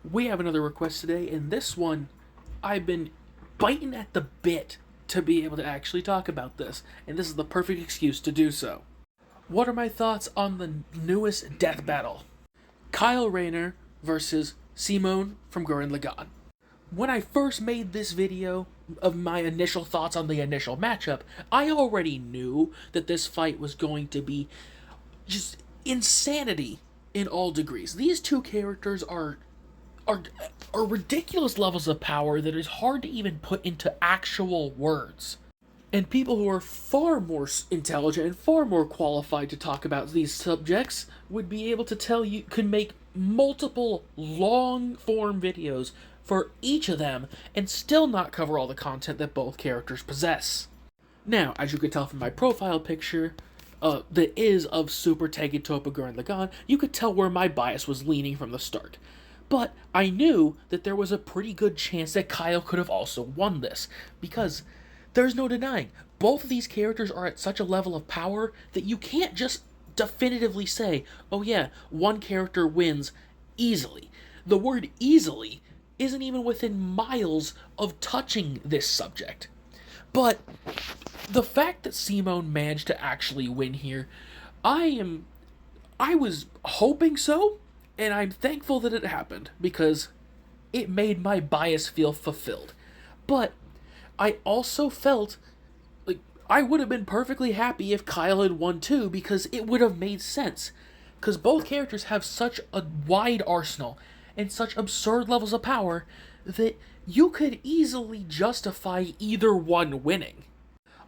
We have another request today, and this one, I've been biting at the bit to be able to actually talk about this, and this is the perfect excuse to do so. What are my thoughts on the newest death battle? Kyle Rayner versus Simone from Gurren Lagann. When I first made this video of my initial thoughts on the initial matchup, I already knew that this fight was going to be just insanity in all degrees. These two characters are ridiculous levels of power that is hard to even put into actual words. And people who are far more intelligent and far more qualified to talk about these subjects would be able to tell you, could make multiple long form videos for each of them and still not cover all the content that both characters possess. Now, as you can tell from my profile picture, that is of Super Tegetopa Gurren Lagann, you could tell where my bias was leaning from the start. But I knew that there was a pretty good chance that Kyle could have also won this, because there's no denying, both of these characters are at such a level of power that you can't just definitively say, oh yeah, one character wins easily. The word easily isn't even within miles of touching this subject. But the fact that Simone managed to actually win here, I was hoping so, and I'm thankful that it happened, because it made my bias feel fulfilled. But I also felt like I would have been perfectly happy if Kyle had won too, because it would have made sense. Because both characters have such a wide arsenal and such absurd levels of power that you could easily justify either one winning.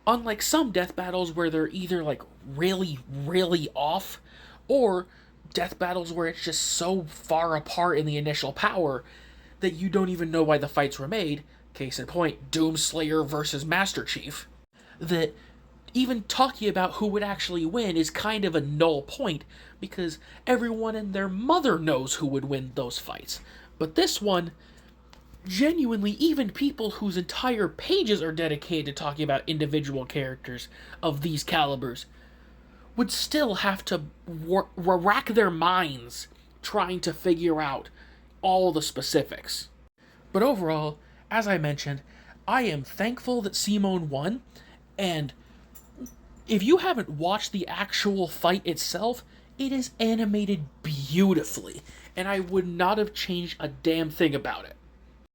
Unlike some death battles where they're either like really, really off, or death battles where it's just so far apart in the initial power that you don't even know why the fights were made, case in point, Doomslayer versus Master Chief, that even talking about who would actually win is kind of a null point, because everyone and their mother knows who would win those fights. But this one, genuinely, even people whose entire pages are dedicated to talking about individual characters of these calibers would still have to rack their minds trying to figure out all the specifics. But overall, as I mentioned, I am thankful that Simone won, and if you haven't watched the actual fight itself, it is animated beautifully, and I would not have changed a damn thing about it.